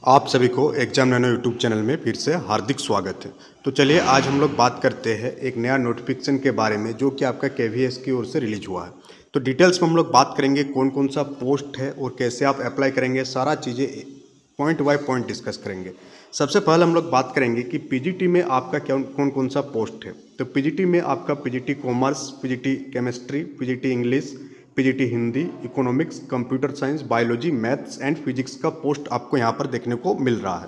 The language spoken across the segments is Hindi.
आप सभी को एग्जाम नैनो यूट्यूब चैनल में फिर से हार्दिक स्वागत है। तो चलिए आज हम लोग बात करते हैं एक नया नोटिफिकेशन के बारे में जो कि आपका केवीएस की ओर से रिलीज हुआ है। तो डिटेल्स में हम लोग बात करेंगे कौन कौन सा पोस्ट है और कैसे आप अप्लाई करेंगे, सारा चीज़ें पॉइंट बाय पॉइंट डिस्कस करेंगे। सबसे पहले हम लोग बात करेंगे कि पीजीटी में आपका क्या कौन कौन सा पोस्ट है। तो पीजीटी में आपका PGT commerce, PGT chemistry, PGT English, PGT Hindi, economics, computer science, biology, maths and physics का पोस्ट आपको यहाँ पर देखने को मिल रहा है।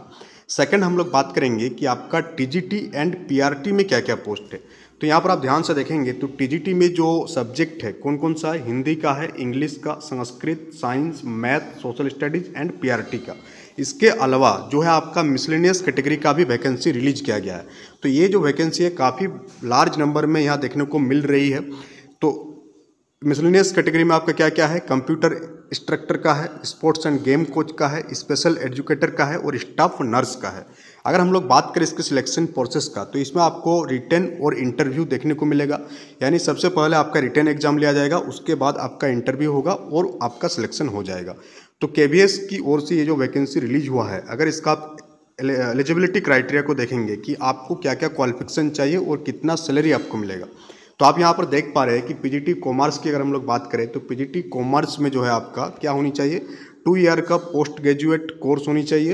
सेकंड हम लोग बात करेंगे कि आपका टीजीटी एंड पीआरटी में क्या क्या पोस्ट है। तो यहाँ पर आप ध्यान से देखेंगे तो टीजीटी में जो सब्जेक्ट है कौन कौन सा है, हिंदी का है, इंग्लिश का, Sanskrit, science, math, social studies and PRT का। इसके अलावा जो है आपका मिसलेनियस कैटेगरी का भी वैकेंसी रिलीज किया गया है। तो ये जो वैकेंसी है काफ़ी लार्ज नंबर में यहाँ देखने को मिल रही है। तो मिसलेनियस कैटेगरी में आपका क्या क्या है, कंप्यूटर इंस्ट्रक्टर का है, स्पोर्ट्स एंड गेम कोच का है, स्पेशल एजुकेटर का है और स्टाफ नर्स का है। अगर हम लोग बात करें इसके सिलेक्शन प्रोसेस का तो इसमें आपको रिटन और इंटरव्यू देखने को मिलेगा। यानी सबसे पहले आपका रिटन एग्जाम लिया जाएगा, उसके बाद आपका इंटरव्यू होगा और आपका सिलेक्शन हो जाएगा। तो केवीएस की ओर से ये जो वैकेंसी रिलीज हुआ है, अगर इसका आप एलिजिबिलिटी क्राइटेरिया को देखेंगे कि आपको क्या क्या क्वालिफिकेशन चाहिए और कितना सैलरी आपको मिलेगा, तो आप यहाँ पर देख पा रहे हैं कि पीजीटी कॉमर्स की अगर हम लोग बात करें तो पीजीटी कॉमर्स में जो है आपका क्या होनी चाहिए, 2 ईयर का पोस्ट ग्रेजुएट कोर्स होनी चाहिए।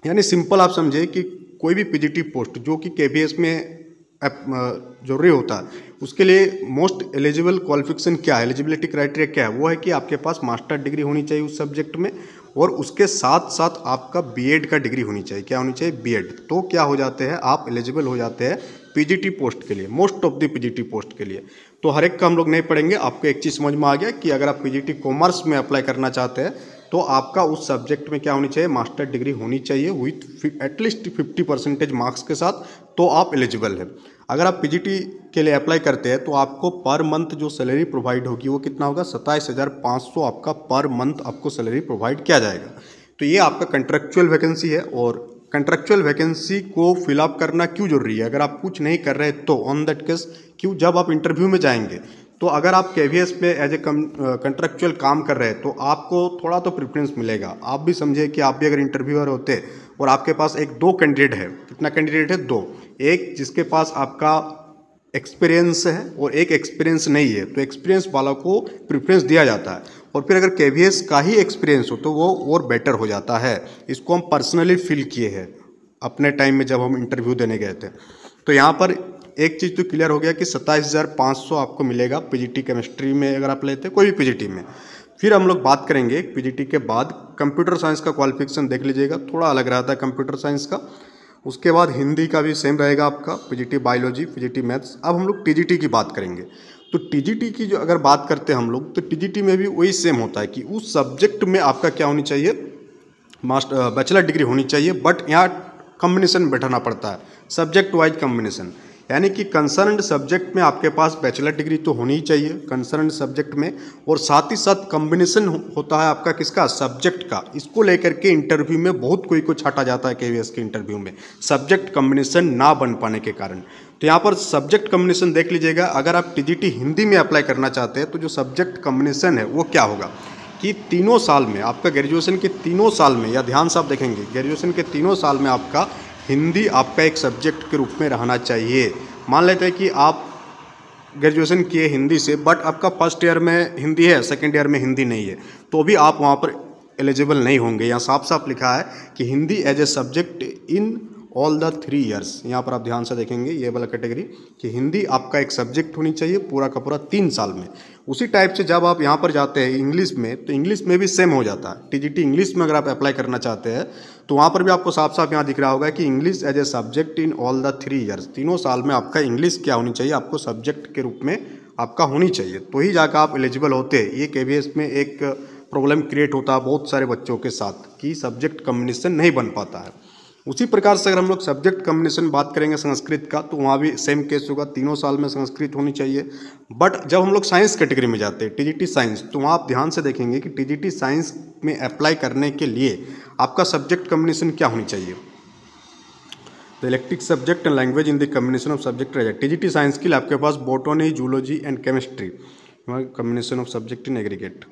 यानी सिंपल आप समझे कि कोई भी पीजीटी पोस्ट जो कि केवीएस में जरूरी होता है उसके लिए मोस्ट एलिजिबल क्वालिफिकेशन क्या है, एलिजिबिलिटी क्राइटेरिया क्या है, वो है कि आपके पास मास्टर डिग्री होनी चाहिए उस सब्जेक्ट में और उसके साथ साथ आपका बीएड का डिग्री होनी चाहिए। क्या होनी चाहिए, बीएड। तो क्या हो जाते हैं आप एलिजिबल हो जाते हैं पीजीटी पोस्ट के लिए, most of the PGT post के लिए। तो हर एक का हम लोग नहीं पढ़ेंगे, आपको एक चीज़ समझ में आ गया कि अगर आप पीजीटी कॉमर्स में अप्लाई करना चाहते हैं तो आपका उस सब्जेक्ट में क्या होनी चाहिए, मास्टर डिग्री होनी चाहिए विथ एटलीस्ट 50% मार्क्स के साथ, तो आप एलिजिबल है। अगर आप पीजीटी के लिए अप्लाई करते हैं तो आपको पर मंथ जो सैलरी प्रोवाइड होगी वो कितना होगा, 27,500 आपका पर मंथ आपको सैलरी प्रोवाइड किया जाएगा। तो ये आपका कंट्रेक्चुअल वैकेंसी है और कंट्रेक्चुअल वैकेंसी को फिलअप करना क्यों जरूरी है, अगर आप कुछ नहीं कर रहे तो ऑन दैट केस क्यों, जब आप इंटरव्यू में जाएंगे तो अगर आप केवीएस पे एज ए कंट्रेक्चुअल काम कर रहे हैं तो आपको थोड़ा तो प्रेफरेंस मिलेगा। आप भी समझे कि आप भी अगर इंटरव्यूअर होते और आपके पास एक दो कैंडिडेट है, कितना कैंडिडेट है, दो, एक जिसके पास आपका एक्सपीरियंस है और एक एक्सपीरियंस नहीं है, तो एक्सपीरियंस वालों को प्रेफरेंस दिया जाता है और फिर अगर केवीएस का ही एक्सपीरियंस हो तो वो और बेटर हो जाता है। इसको हम पर्सनली फील किए हैं अपने टाइम में जब हम इंटरव्यू देने गए थे। तो यहाँ पर एक चीज़ तो क्लियर हो गया कि 27,500 आपको मिलेगा पीजीटी केमिस्ट्री में अगर आप लेते हैं कोई भी पीजीटी में। फिर हम लोग बात करेंगे पीजीटी के बाद कंप्यूटर साइंस का क्वालिफिकेशन देख लीजिएगा, थोड़ा अलग रहता है कंप्यूटर साइंस का। उसके बाद हिंदी का भी सेम रहेगा आपका, पीजीटी बायोलॉजी, पीजीटी मैथ्स। अब हम लोग टीजीटी की बात करेंगे तो टीजीटी की जो अगर बात करते हैं हम लोग तो टीजीटी में भी वही सेम होता है कि उस सब्जेक्ट में आपका क्या होनी चाहिए, मास्टर बैचलर डिग्री होनी चाहिए। बट यहाँ कॉम्बिनेशन बैठाना पड़ता है, सब्जेक्ट वाइज कॉम्बिनेशन, यानी कि कंसर्न्ड सब्जेक्ट में आपके पास बैचलर डिग्री तो होनी ही चाहिए कंसर्न्ड सब्जेक्ट में, और साथ ही साथ कॉम्बिनेशन होता है आपका किसका, सब्जेक्ट का। इसको लेकर के इंटरव्यू में बहुत कोई को छाटा जाता है केवीएस के इंटरव्यू में, सब्जेक्ट कॉम्बिनेशन ना बन पाने के कारण। तो यहाँ पर सब्जेक्ट कॉम्बिनेशन देख लीजिएगा। अगर आप टीजीटी हिंदी में अप्लाई करना चाहते हैं तो जो सब्जेक्ट कॉम्बिनेशन है वो क्या होगा कि तीनों साल में आपका ग्रेजुएशन के तीनों साल में, या ध्यान से आप देखेंगे ग्रेजुएशन के तीनों साल में आपका हिंदी आपका एक सब्जेक्ट के रूप में रहना चाहिए। मान लेते हैं कि आप ग्रेजुएशन किए हिंदी से बट आपका फर्स्ट ईयर में हिंदी है, सेकंड ईयर में हिंदी नहीं है, तो भी आप वहाँ पर एलिजिबल नहीं होंगे। यहाँ साफ साफ लिखा है कि Hindi as a subject in all the 3 years. यहाँ पर आप ध्यान से देखेंगे ये वाला कैटेगरी कि हिंदी आपका एक सब्जेक्ट होनी चाहिए पूरा का पूरा 3 साल में। उसी टाइप से जब आप यहाँ पर जाते हैं इंग्लिश में तो इंग्लिश में भी सेम हो जाता है। टीजीटी इंग्लिश में अगर आप अप्लाई करना चाहते हैं तो वहाँ पर भी आपको साफ साफ यहाँ दिख रहा होगा कि English as a subject in all the 3 years, तीनों साल में आपका इंग्लिश क्या होनी चाहिए, आपको सब्जेक्ट के रूप में आपका होनी चाहिए, तो ही जाकर आप एलिजिबल होते हैं। ये केवीएस में एक प्रॉब्लम क्रिएट होता है बहुत सारे बच्चों के साथ कि सब्जेक्ट कॉम्बिनेशन नहीं बन पाता है। उसी प्रकार से अगर हम लोग सब्जेक्ट कॉम्बिनेशन बात करेंगे संस्कृत का तो वहाँ भी सेम केस होगा, तीनों साल में संस्कृत होनी चाहिए। बट जब हम लोग साइंस कैटेगरी में जाते हैं टीजीटी साइंस, तो वहाँ आप ध्यान से देखेंगे कि टीजीटी साइंस में अप्लाई करने के लिए आपका सब्जेक्ट कॉम्बिनेशन क्या होनी चाहिए, the elective subject and language in the combination of subject रहेगा। टीजीटी साइंस के लिए आपके पास botany, zoology and chemistry, combination of subject in aggregate.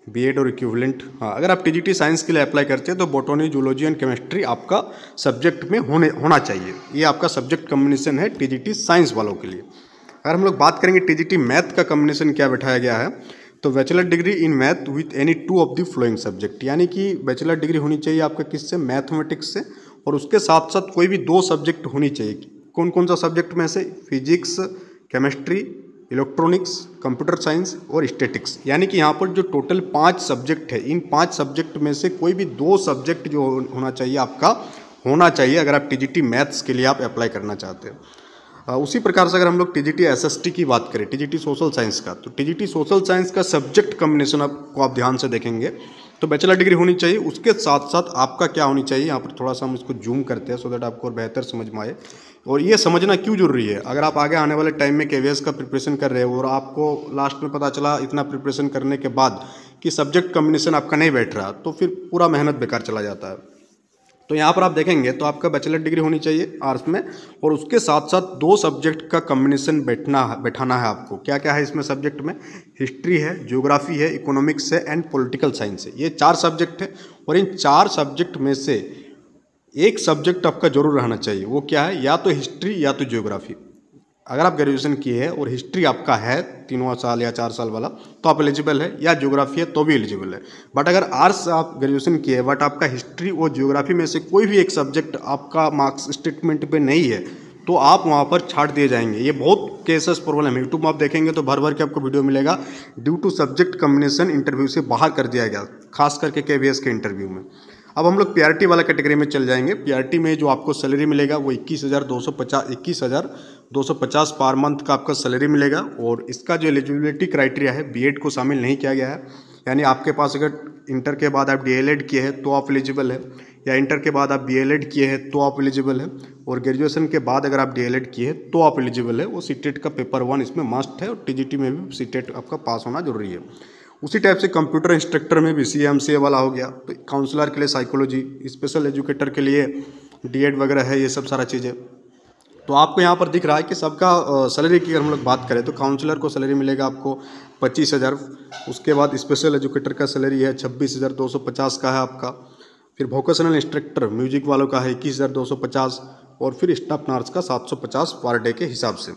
BEd और इक्विवेलेंट। हाँ, अगर आप टीजीटी साइंस के लिए अप्लाई करते हैं तो बॉटनी, जूलॉजी एंड केमिस्ट्री आपका सब्जेक्ट में होना चाहिए। ये आपका सब्जेक्ट कॉम्बिनेशन है टीजीटी साइंस वालों के लिए। अगर हम लोग बात करेंगे टीजीटी मैथ का कॉम्बिनेशन क्या बैठाया गया है, तो bachelor degree in math with any 2 of the flowing subject, यानी कि बैचलर डिग्री होनी चाहिए आपका किससे, मैथमेटिक्स से, और उसके साथ साथ कोई भी 2 सब्जेक्ट होनी चाहिए। कौन कौन सा सब्जेक्ट में से, physics, chemistry, electronics, computer science और स्टैटिक्स। यानी कि यहाँ पर जो टोटल 5 सब्जेक्ट है, इन 5 सब्जेक्ट में से कोई भी 2 सब्जेक्ट जो होना चाहिए आपका होना चाहिए, अगर आप टीजीटी मैथ्स के लिए आप अप्लाई करना चाहते हैं। उसी प्रकार से अगर हम लोग टीजीटी एसएसटी की बात करें, टीजीटी सोशल साइंस का, तो टीजीटी सोशल साइंस का सब्जेक्ट कॉम्बिनेशन आपको आप ध्यान से देखेंगे तो बैचलर डिग्री होनी चाहिए। उसके साथ साथ आपका क्या होनी चाहिए, यहाँ पर थोड़ा सा हम इसको जूम करते हैं सो दैट आपको और बेहतर समझ में आए। और ये समझना क्यों जरूरी है, अगर आप आगे आने वाले टाइम में केवीएस का प्रिपरेशन कर रहे हो और आपको लास्ट में पता चला इतना प्रिपरेशन करने के बाद कि सब्जेक्ट कॉम्बिनेशन आपका नहीं बैठ रहा, तो फिर पूरा मेहनत बेकार चला जाता है। तो यहाँ पर आप देखेंगे तो आपका बैचलर डिग्री होनी चाहिए आर्ट्स में, और उसके साथ साथ 2 सब्जेक्ट का कॉम्बिनेशन बैठाना है आपको। क्या क्या है इसमें सब्जेक्ट में, हिस्ट्री है, ज्योग्राफी है, इकोनॉमिक्स है एंड पॉलिटिकल साइंस है। ये 4 सब्जेक्ट है और इन 4 सब्जेक्ट में से एक सब्जेक्ट आपका जरूर रहना चाहिए। वो क्या है, या तो हिस्ट्री या तो ज्योग्राफी। अगर आप ग्रेजुएशन किए हैं और हिस्ट्री आपका है 3 साल या 4 साल वाला तो आप एलिजिबल है, या ज्योग्राफी है तो भी एलिजिबल है। बट अगर आर्ट्स आप ग्रेजुएशन किए हैं बट आपका हिस्ट्री और ज्योग्राफी में से कोई भी एक सब्जेक्ट आपका मार्क्स स्टेटमेंट पे नहीं है तो आप वहाँ पर छाट दिए जाएंगे। ये बहुत केसेस प्रॉब्लम है, यूट्यूब में आप देखेंगे तो भर भर के आपको वीडियो मिलेगा, due to subject combination interview से बाहर कर दिया गया, खास करके केवीएस के इंटरव्यू में। अब हम लोग पीआरटी वाला कैटेगरी में चल जाएंगे। पीआरटी में जो आपको सैलरी मिलेगा वो 21,250 पर मंथ का आपका सैलरी मिलेगा। और इसका जो एलिजिबिलिटी क्राइटेरिया है, बीएड को शामिल नहीं किया गया है, यानी आपके पास अगर इंटर के बाद आप डीएलएड किए हैं तो आप एलिजिबल है, या इंटर के बाद आप बीएलएड किए हैं तो आप एलिजिबल है, और ग्रेजुएशन के बाद अगर आप डीएलएड किए हैं तो आप एलिजिबल है। वो सीटेट का पेपर 1 इसमें मस्ट है, और टीजीटी में भी सीटेट आपका पास होना जरूरी है। उसी टाइप से कंप्यूटर इंस्ट्रक्टर में भी CA वाला हो गया, तो काउंसलर के लिए साइकोलॉजी, स्पेशल एजुकेटर के लिए डीएड वगैरह है, ये सब सारा चीज़ें। तो आपको यहाँ पर दिख रहा है कि सबका सैलरी की अगर हम लोग बात करें तो काउंसलर को सैलरी मिलेगा आपको 25,000। उसके बाद स्पेशल एजुकेटर का सैलरी है 26,250 का है आपका। फिर वोकेशनल इंस्ट्रक्टर म्यूजिक वालों का है 21,250, और फिर स्टाफ नर्स का 750 पर डे के हिसाब से।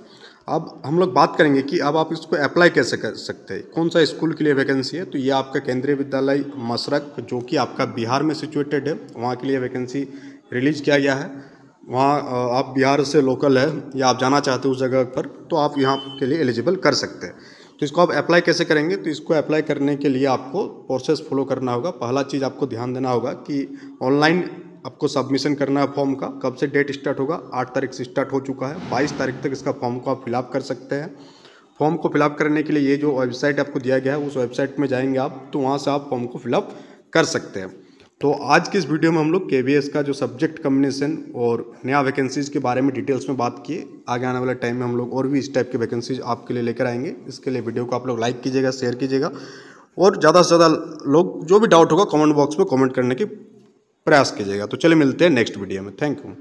अब हम लोग बात करेंगे कि अब आप इसको अप्लाई कैसे कर सकते हैं, कौन सा स्कूल के लिए वैकेंसी है। तो ये आपका केंद्रीय विद्यालय मशरक जो कि आपका बिहार में सिचुएटेड है, वहाँ के लिए वैकेंसी रिलीज किया गया है। वहाँ आप बिहार से लोकल है या आप जाना चाहते हो उस जगह पर, तो आप यहाँ के लिए एलिजिबल कर सकते हैं। तो इसको आप अप्लाई कैसे करेंगे, तो इसको अप्लाई करने के लिए आपको प्रोसेस फॉलो करना होगा। पहला चीज़ आपको ध्यान देना होगा कि ऑनलाइन आपको सबमिशन करना है फॉर्म का। कब से डेट स्टार्ट होगा, 8 तारीख से स्टार्ट हो चुका है, 22 तारीख तक इसका फॉर्म को आप फिलअप कर सकते हैं। फॉर्म को फिलअप करने के लिए ये जो वेबसाइट आपको दिया गया है उस वेबसाइट में जाएंगे आप, तो वहाँ से आप फॉर्म को फिलअप कर सकते हैं। तो आज की इस वीडियो में हम लोग केवीएस का जो सब्जेक्ट कॉम्बिनेशन और नया वैकेंसीज़ के बारे में डिटेल्स में बात किए। आगे आने वाले टाइम में हम लोग और भी इस टाइप के वैकेंसीज आपके लिए लेकर आएंगे। इसके लिए वीडियो को आप लोग लाइक कीजिएगा, शेयर कीजिएगा, और ज़्यादा से ज़्यादा लोग जो भी डाउट होगा कमेंट बॉक्स में कमेंट करने की प्रयास कीजिएगा। तो चलिए मिलते हैं नेक्स्ट वीडियो में। Thank you.